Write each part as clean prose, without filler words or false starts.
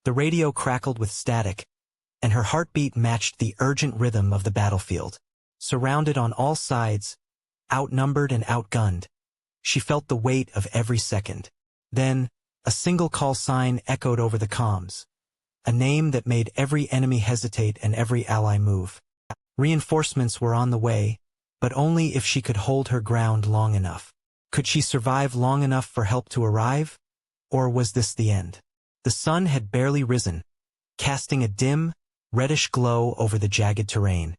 The radio crackled with static, and her heartbeat matched the urgent rhythm of the battlefield. Surrounded on all sides, outnumbered and outgunned, she felt the weight of every second. Then, a single call sign echoed over the comms, a name that made every enemy hesitate and every ally move. Reinforcements were on the way, but only if she could hold her ground long enough. Could she survive long enough for help to arrive? Or was this the end? The sun had barely risen, casting a dim, reddish glow over the jagged terrain.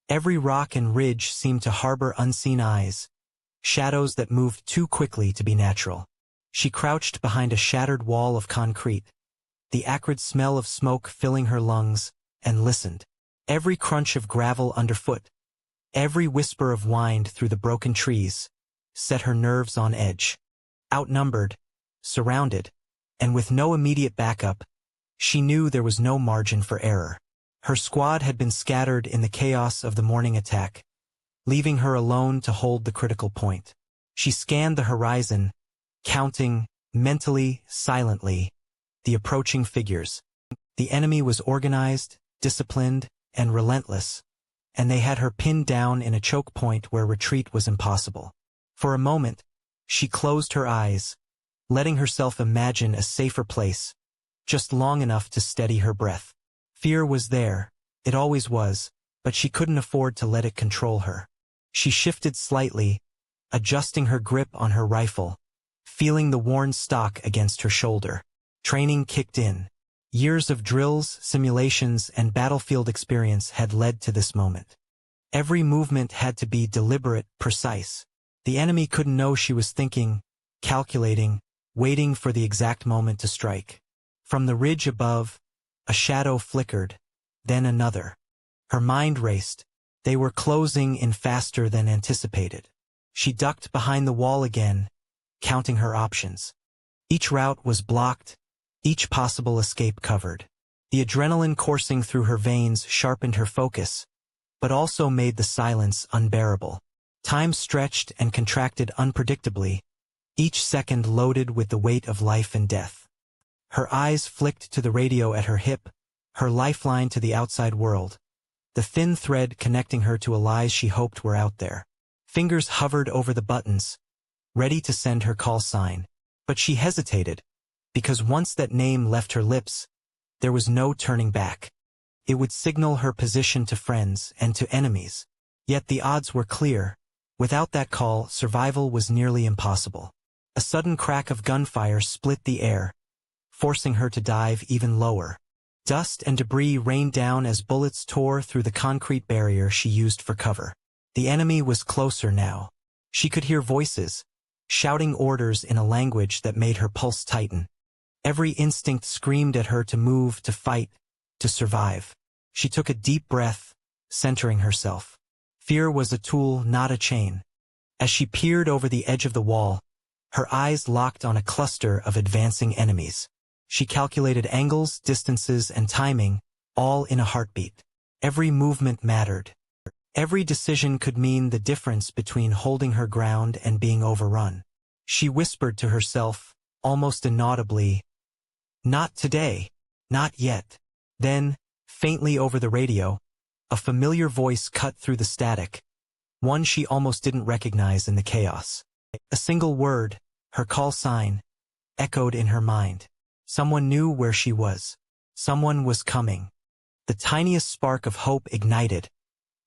Every rock and ridge seemed to harbor unseen eyes, shadows that moved too quickly to be natural. She crouched behind a shattered wall of concrete, the acrid smell of smoke filling her lungs, and listened. Every crunch of gravel underfoot, every whisper of wind through the broken trees, set her nerves on edge. Outnumbered, surrounded, and with no immediate backup, she knew there was no margin for error. Her squad had been scattered in the chaos of the morning attack, leaving her alone to hold the critical point. She scanned the horizon, counting, mentally, silently, the approaching figures. The enemy was organized, disciplined, and relentless, and they had her pinned down in a choke point where retreat was impossible. For a moment, she closed her eyes, letting herself imagine a safer place, just long enough to steady her breath. Fear was there, it always was, but she couldn't afford to let it control her. She shifted slightly, adjusting her grip on her rifle, feeling the worn stock against her shoulder. Training kicked in. Years of drills, simulations, and battlefield experience had led to this moment. Every movement had to be deliberate, precise. The enemy couldn't know she was thinking, calculating, waiting for the exact moment to strike. From the ridge above, a shadow flickered, then another. Her mind raced. They were closing in faster than anticipated. She ducked behind the wall again, counting her options. Each route was blocked, each possible escape covered. The adrenaline coursing through her veins sharpened her focus, but also made the silence unbearable. Time stretched and contracted unpredictably, each second loaded with the weight of life and death. Her eyes flicked to the radio at her hip, her lifeline to the outside world, the thin thread connecting her to allies she hoped were out there. Fingers hovered over the buttons, ready to send her call sign, but she hesitated, because once that name left her lips, there was no turning back. It would signal her position to friends and to enemies. Yet the odds were clear. Without that call, survival was nearly impossible. A sudden crack of gunfire split the air, forcing her to dive even lower. Dust and debris rained down as bullets tore through the concrete barrier she used for cover. The enemy was closer now. She could hear voices, shouting orders in a language that made her pulse tighten. Every instinct screamed at her to move, to fight, to survive. She took a deep breath, centering herself. Fear was a tool, not a chain. As she peered over the edge of the wall, her eyes locked on a cluster of advancing enemies. She calculated angles, distances, and timing, all in a heartbeat. Every movement mattered. Every decision could mean the difference between holding her ground and being overrun. She whispered to herself, almost inaudibly, "Not today. Not yet." Then, faintly over the radio, a familiar voice cut through the static, one she almost didn't recognize in the chaos. A single word, her call sign, echoed in her mind. Someone knew where she was. Someone was coming. The tiniest spark of hope ignited,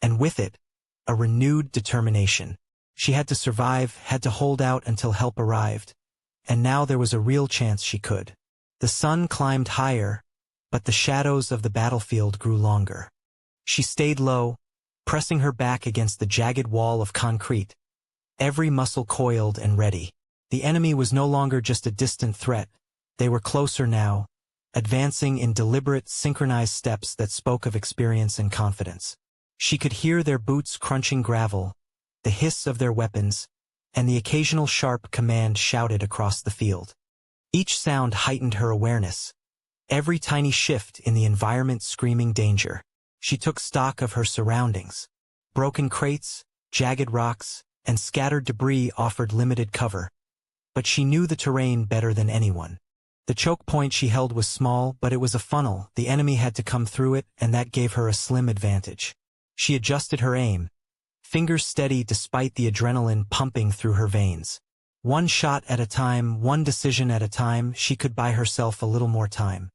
and with it, a renewed determination. She had to survive, had to hold out until help arrived, and now there was a real chance she could. The sun climbed higher, but the shadows of the battlefield grew longer. She stayed low, pressing her back against the jagged wall of concrete, every muscle coiled and ready. The enemy was no longer just a distant threat. They were closer now, advancing in deliberate, synchronized steps that spoke of experience and confidence. She could hear their boots crunching gravel, the hiss of their weapons, and the occasional sharp command shouted across the field. Each sound heightened her awareness, every tiny shift in the environment screaming danger. She took stock of her surroundings. Broken crates, jagged rocks, and scattered debris offered limited cover, but she knew the terrain better than anyone. The choke point she held was small, but it was a funnel. The enemy had to come through it, and that gave her a slim advantage. She adjusted her aim, fingers steady despite the adrenaline pumping through her veins. One shot at a time, one decision at a time, she could buy herself a little more time.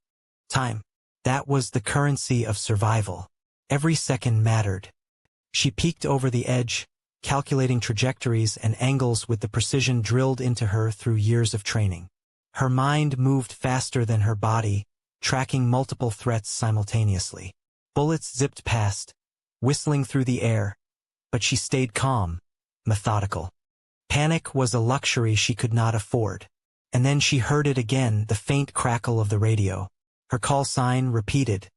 Time. That was the currency of survival. Every second mattered. She peeked over the edge, calculating trajectories and angles with the precision drilled into her through years of training. Her mind moved faster than her body, tracking multiple threats simultaneously. Bullets zipped past, whistling through the air, but she stayed calm, methodical. Panic was a luxury she could not afford. And then she heard it again, the faint crackle of the radio. Her call sign repeated,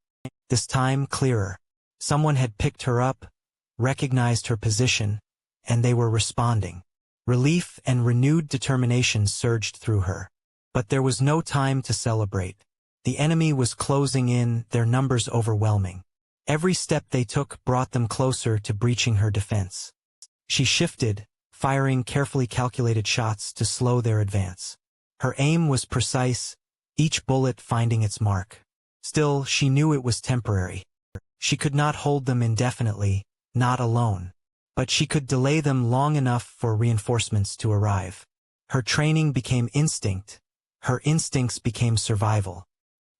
this time clearer. Someone had picked her up, recognized her position, and they were responding. Relief and renewed determination surged through her. But there was no time to celebrate. The enemy was closing in, their numbers overwhelming. Every step they took brought them closer to breaching her defense. She shifted, firing carefully calculated shots to slow their advance. Her aim was precise, each bullet finding its mark. Still, she knew it was temporary. She could not hold them indefinitely, not alone. But she could delay them long enough for reinforcements to arrive. Her training became instinct. Her instincts became survival.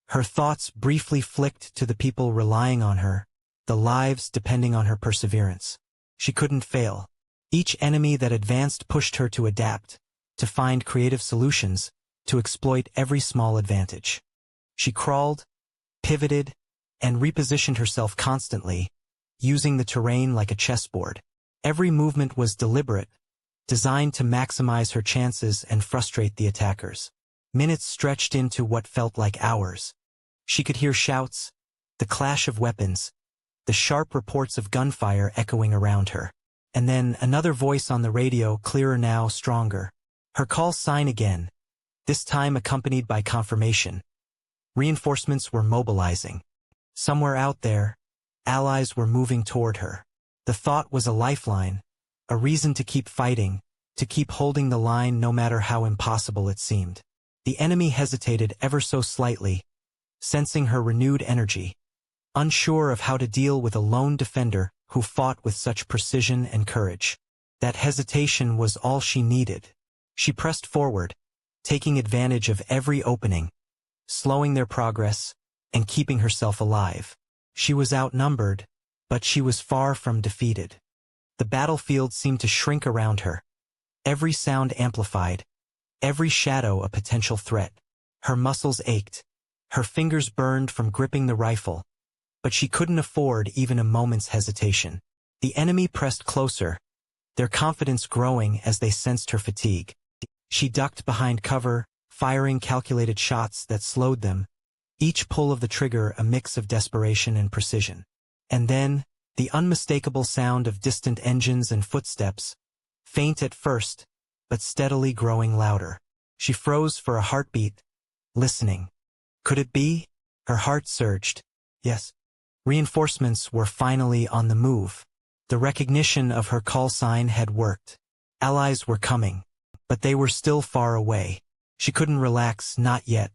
Her thoughts briefly flicked to the people relying on her, the lives depending on her perseverance. She couldn't fail. Each enemy that advanced pushed her to adapt, to find creative solutions, to exploit every small advantage. She crawled, pivoted, and repositioned herself constantly, using the terrain like a chessboard. Every movement was deliberate, designed to maximize her chances and frustrate the attackers. Minutes stretched into what felt like hours. She could hear shouts, the clash of weapons, the sharp reports of gunfire echoing around her. And then another voice on the radio, clearer now, stronger. Her call sign again, this time accompanied by confirmation. Reinforcements were mobilizing. Somewhere out there, allies were moving toward her. The thought was a lifeline, a reason to keep fighting, to keep holding the line no matter how impossible it seemed. The enemy hesitated ever so slightly, sensing her renewed energy, unsure of how to deal with a lone defender who fought with such precision and courage. That hesitation was all she needed. She pressed forward, taking advantage of every opening, slowing their progress, and keeping herself alive. She was outnumbered, but she was far from defeated. The battlefield seemed to shrink around her, every sound amplified, every shadow a potential threat. Her muscles ached, her fingers burned from gripping the rifle, but she couldn't afford even a moment's hesitation. The enemy pressed closer, their confidence growing as they sensed her fatigue. She ducked behind cover, firing calculated shots that slowed them, each pull of the trigger a mix of desperation and precision. And then, the unmistakable sound of distant engines and footsteps, faint at first, but steadily growing louder. She froze for a heartbeat, listening. Could it be? Her heart surged. Yes. Reinforcements were finally on the move. The recognition of her call sign had worked. Allies were coming, but they were still far away. She couldn't relax, not yet.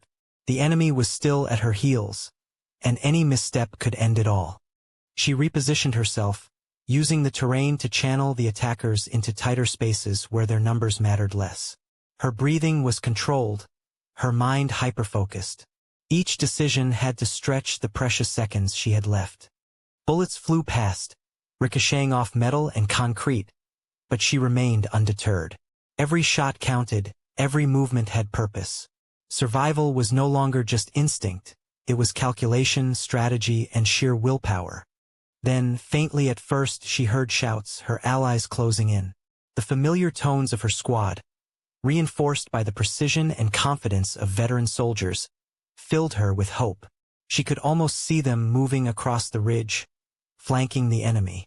The enemy was still at her heels, and any misstep could end it all. She repositioned herself, using the terrain to channel the attackers into tighter spaces where their numbers mattered less. Her breathing was controlled, her mind hyper-focused. Each decision had to stretch the precious seconds she had left. Bullets flew past, ricocheting off metal and concrete, but she remained undeterred. Every shot counted, every movement had purpose. Survival was no longer just instinct, it was calculation, strategy, and sheer willpower. Then, faintly at first, she heard shouts, her allies closing in. The familiar tones of her squad, reinforced by the precision and confidence of veteran soldiers, filled her with hope. She could almost see them moving across the ridge, flanking the enemy.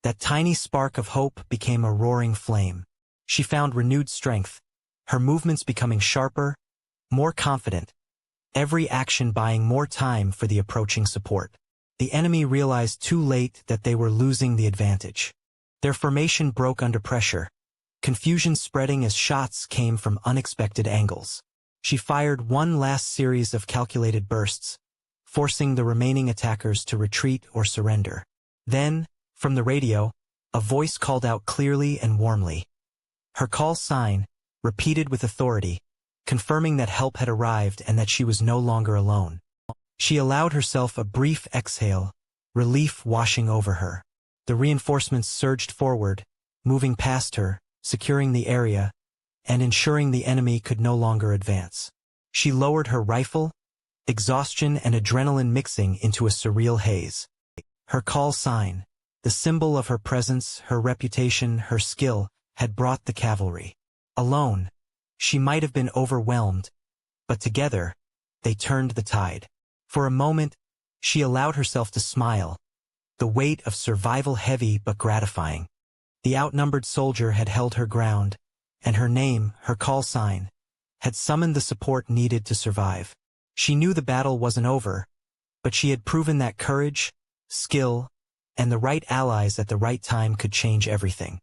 That tiny spark of hope became a roaring flame. She found renewed strength, her movements becoming sharper, more confident, every action buying more time for the approaching support. The enemy realized too late that they were losing the advantage. Their formation broke under pressure, confusion spreading as shots came from unexpected angles. She fired one last series of calculated bursts, forcing the remaining attackers to retreat or surrender. Then, from the radio, a voice called out clearly and warmly. Her call sign, repeated with authority, confirming that help had arrived and that she was no longer alone. She allowed herself a brief exhale, relief washing over her. The reinforcements surged forward, moving past her, securing the area, and ensuring the enemy could no longer advance. She lowered her rifle, exhaustion and adrenaline mixing into a surreal haze. Her call sign, the symbol of her presence, her reputation, her skill, had brought the cavalry. Alone, she might have been overwhelmed, but together, they turned the tide. For a moment, she allowed herself to smile, the weight of survival heavy but gratifying. The outnumbered soldier had held her ground, and her name, her call sign, had summoned the support needed to survive. She knew the battle wasn't over, but she had proven that courage, skill, and the right allies at the right time could change everything.